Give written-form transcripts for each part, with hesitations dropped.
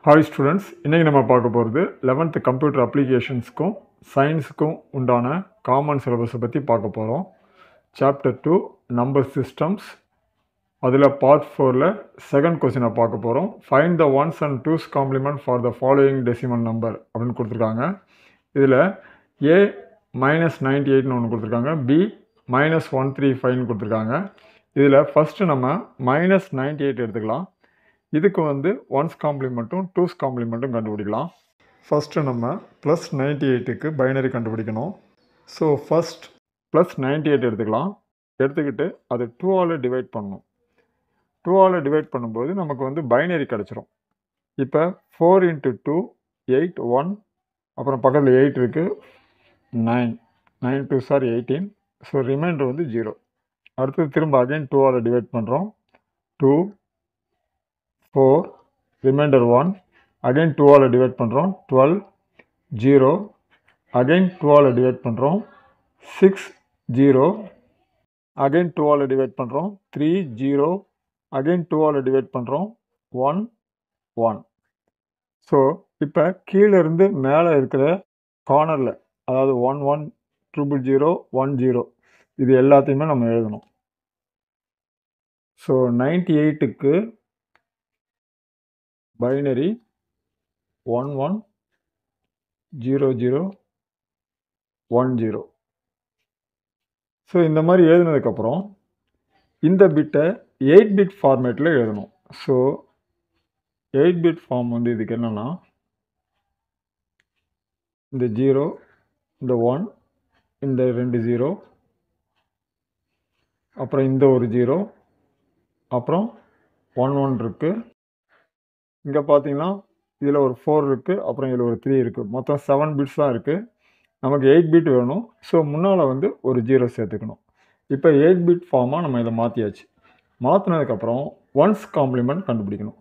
Hi students, இன்றைக்கி நம்ம பார்க்க போகிறது 11th கம்ப்யூட்டர் அப்ளிகேஷன்ஸ்க்கும் சயின்ஸுக்கும் உண்டான காமன் சிலபஸை பற்றி பார்க்க போகிறோம். சாப்டர் 2 நம்பர் சிஸ்டம்ஸ், அதில் பார்ட் 4ல் செகண்ட் கொஸ்டினை பார்க்க போகிறோம். Find the ones and twos complement for the following decimal number அப்படின்னு கொடுத்துருக்காங்க. இதில் ஏ -98ன்னு ஒன்று கொடுத்துருக்காங்க, பி -135ன்னு கொடுத்துருக்காங்க. இதில் ஃபஸ்ட்டு நம்ம -98 எடுத்துக்கலாம். இதுக்கு வந்து ஒன்ஸ் காம்ப்ளிமெண்ட்டும் டூஸ் காம்ப்ளிமெண்ட்டும் கண்டுபிடிக்கலாம். ஃபஸ்ட்டு நம்ம +98க்கு பைனரி கண்டுபிடிக்கணும். ஸோ ஃபஸ்ட் +98 எடுத்துக்கலாம். எடுத்துக்கிட்டு அது 2ஆல் டிவைட் பண்ணணும். 2ஆல் டிவைட் பண்ணும்போது நமக்கு வந்து பைனரி கிடச்சிரும். இப்போ 4 × 2 8 1, அப்புறம் பக்கத்தில் 8 இருக்குது, 9 9 2 சார் 18. ஸோ ரிமைண்டர் வந்து 0. அடுத்தது திரும்ப அகைன் 2ஆல் டிவைட் பண்ணுறோம். 2 4 ரிமைண்டர் 1, அகைன் 2ஆல் டிவைட் பண்ணுறோம். 12 0, அகைன் 2ஆல் டிவைட் பண்ணுறோம். 6 0, அகைன் 2ஆல் டிவைட் பண்ணுறோம். 3 0, அகைன் 2ஆல் டிவைட் பண்ணுறோம். 1 1. ஸோ இப்போ கீழேருந்து மேலே இருக்கிற கார்னரில், அதாவது 1 1 0 0 1 0, இது எல்லாத்தையுமே நம்ம எழுதணும். So 98க்கு binary 1 1 0 0 1 0. ஸோ இந்த மாதிரி எழுதினதுக்கப்புறம் இந்த பிட்டை 8 பிட் ஃபார்மேட்டில் எழுதணும். ஸோ 8 பிட் ஃபார்ம் வந்து இதுக்கு என்னென்னா, இந்த 0, இந்த 1, இந்த 2 0, அப்புறம் இந்த ஒரு 0, அப்புறம் 1 1 இருக்குது. இங்கே பார்த்தீங்கன்னா இதில் ஒரு 4 இருக்குது, அப்புறம் இதில் ஒரு 3 இருக்குது. மொத்தம் 7 பிட்ஸ் தான் இருக்குது. நமக்கு 8 பிட் வேணும். ஸோ முன்னால் வந்து ஒரு 0 சேர்த்துக்கணும். இப்போ 8 பிட் ஃபார்மாக நம்ம இதை மாற்றியாச்சு. மாற்றினதுக்கப்புறம் ஒன்ஸ் காம்ப்ளிமெண்ட் கண்டுபிடிக்கணும்.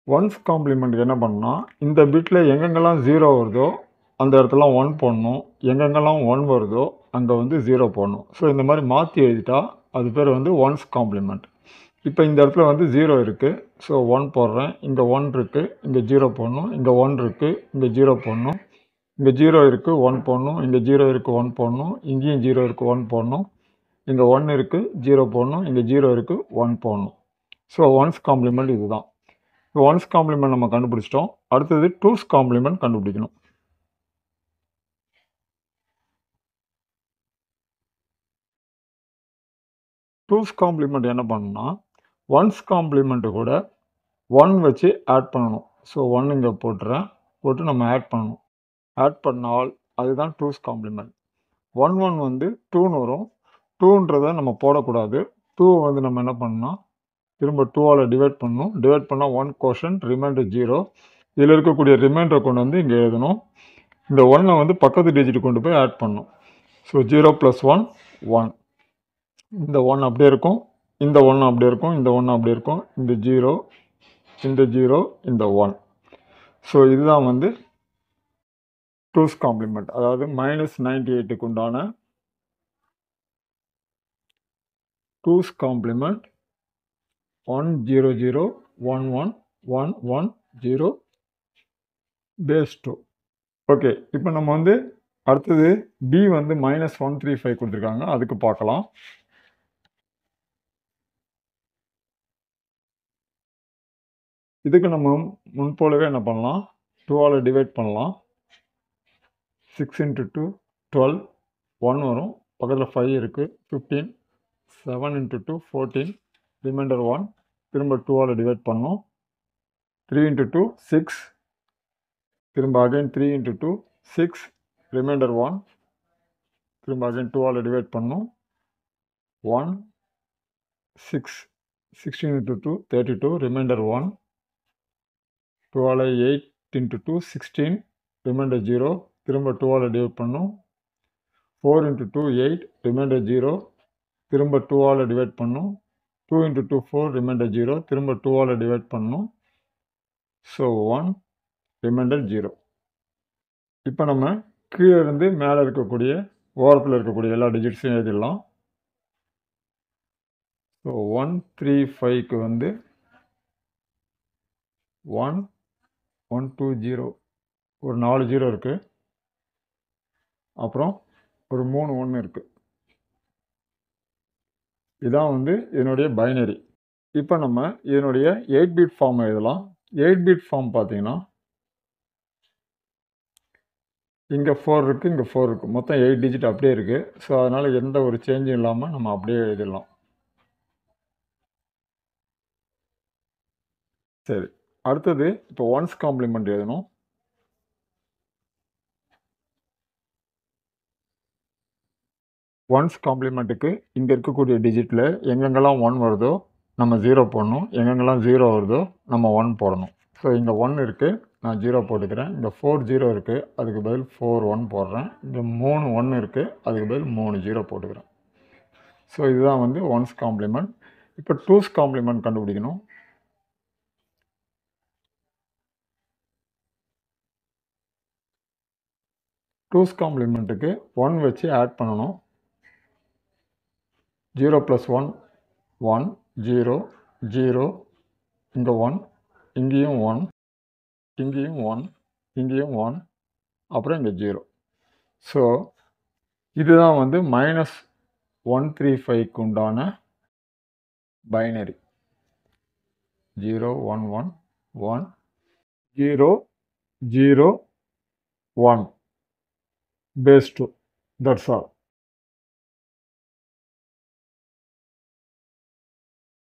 ஒன்ஸ் காம்ப்ளிமெண்ட்டுக்கு என்ன பண்ணணும்னா, இந்த பிட்டில் எங்கெங்கெல்லாம் 0 வருதோ அந்த இடத்துல 1 போடணும், எங்கெங்கெல்லாம் 1 வருதோ அங்கே வந்து 0 போடணும். ஸோ இந்த மாதிரி மாற்றி எழுதிட்டா அது பேர் வந்து ஒன்ஸ் காம்ப்ளிமெண்ட். இப்போ இந்த இடத்துல வந்து 0 இருக்குது, ஸோ 1 போடுறேன். இங்கே 1 இருக்குது, இங்கே 0 போடணும். இங்கே 1 இருக்குது, இங்கே 0 போடணும். இங்கே 0 இருக்குது, 1 போடணும். இங்கே 0 இருக்குது, 1 போடணும். இங்கேயும் 0 இருக்குது, 1 போடணும். இங்கே 1 இருக்குது, 0 போடணும். இங்கே 0 இருக்குது, 1 போடணும். ஸோ ஒன்ஸ் காம்ப்ளிமெண்ட் இதுதான். ஒன்ஸ் காம்ப்ளிமெண்ட் நம்ம கண்டுபிடிச்சிட்டோம். அடுத்தது டூஸ் காம்ப்ளிமெண்ட் கண்டுபிடிக்கணும். டூஸ் காம்ப்ளிமெண்ட் என்ன பண்ணணும்னா, ஒன்ஸ் காம்ப்ளிமெண்ட்டு கூட 1 வச்சு ஆட் பண்ணணும். ஸோ 1 இங்கே போட்டு நம்ம ஆட் பண்ணணும். ஆட் பண்ணால் அதுதான் டூஸ் காம்ப்ளிமெண்ட். 1 1 வந்து 2ன்னு வரும். 2ன்றதை நம்ம போடக்கூடாது. 2 வந்து நம்ம என்ன பண்ணணும்னா, திரும்ப 2ஆல் டிவைட் பண்ணணும். டிவைட் பண்ணால் 1 கோஷன்ட், ரிமைண்டர் 0. இதில் இருக்கக்கூடிய ரிமைண்டரை கொண்டு வந்து இங்கே எழுதணும். இந்த 1 வந்து பக்கத்து டிஜிட் கொண்டு போய் ஆட் பண்ணணும். ஸோ 0 + 1 1. இந்த 1 அப்படியே இருக்கும், இந்த 1 அப்படியே இருக்கும், இந்த 1 அப்படியே இருக்கும், இந்த 0, இந்த 0, இந்த 1. ஸோ இதுதான் வந்து டூஸ் காம்ப்ளிமெண்ட். அதாவது -98க்கு உண்டான டூஸ் காம்ப்ளிமெண்ட் 1 0 0 1 1 1 1 0 பேஸ் 2. ஓகே, இப்போ நம்ம வந்து அடுத்தது பி வந்து -135 கொடுத்துருக்காங்க, அதுக்கு பார்க்கலாம். இதுக்கு நம்ம முன்போலவே என்ன பண்ணலாம், 2ஆல் டிவைட் பண்ணலாம். 6 × 2 12, 1 வரும், பக்கத்தில் 5 இருக்குது, 15, 7 × 2 14, ரிமைண்டர் 1, திரும்ப 2ஆல் டிவைட் பண்ணோம். 3 × 2 6, திரும்ப அகைன் 3 × 2 6, ரிமைண்டர் 1, திரும்ப அகைன் 2ஆல் டிவைட் பண்ணோம். 1 6, 16 × 2 32, ரிமைண்டர் 1, 2ஆல் 8 × 2 16, ரிமைண்டர் 0, திரும்ப 2ஆல் டிவைட் பண்ணோம். 4 × 2 8, ரிமைண்டர் 0, திரும்ப 2ஆல் டிவைட் பண்ணோம். 2 × 2 4, ரிமைண்டர் 0, திரும்ப 2ஆல் டிவைட் பண்ணோம். So 1, remainder 0. இப்போ நம்ம கீழே இருந்து மேலே இருக்கக்கூடிய ஓரத்தில் இருக்கக்கூடிய எல்லா டிஜிட்ஸையும் எழுதிடலாம். ஸோ 135க்கு வந்து 1120 ஒரு 4 ஜீரோ இருக்குது, அப்புறம் ஒரு 3 1 இருக்குது. இதான் வந்து இதனுடைய பைனரி. இப்போ நம்ம இதனுடைய 8 பிட் ஃபார்ம் எழுதலாம். 8 பிட் ஃபார்ம் பார்த்தீங்கன்னா இங்கே 4 இருக்குது, இங்கே 4 இருக்குது, மொத்தம் 8 டிஜிட் அப்படியே இருக்குது. ஸோ அதனால் எந்த ஒரு சேஞ்சும் இல்லாமல் நம்ம அப்படியே எழுதிடலாம். சரி, அடுத்தது இப்போ ஒன்ஸ் காம்ப்ளிமெண்ட் எழுதணும். ஒன்ஸ் காம்ப்ளிமெண்ட்டுக்கு இங்கே இருக்கக்கூடிய டிஜிட்டில் எங்கெங்கெல்லாம் 1 வருதோ நம்ம 0 போடணும், எங்கெங்கெல்லாம் 0 வருதோ நம்ம 1 போடணும். ஸோ இங்கே 1 இருக்குது, நான் 0 போட்டுக்கிறேன். இங்கே 4 0 இருக்குது, அதுக்கு பதில் 4 1 போடுறேன். இங்கே 3 1 இருக்குது, அதுக்கு பதில் 3 0 போட்டுக்கிறேன். ஸோ இதுதான் வந்து ஒன்ஸ் காம்ப்ளிமெண்ட். இப்போ டூஸ் காம்ப்ளிமெண்ட் கண்டுபிடிக்கணும். டூஸ் காம்ப்ளிமெண்ட்டுக்கு 1 வச்சு ஆட் பண்ணணும். 0 + 1 1 0 0, இங்கே 1, இங்கேயும் 1, இங்கேயும் 1, இங்கேயும் 1, அப்புறம் இங்கே 0. ஸோ இதுதான் வந்து -135க்கு உண்டான பைனரி. 0 1 1 1 0 0 1 base 2. That's all.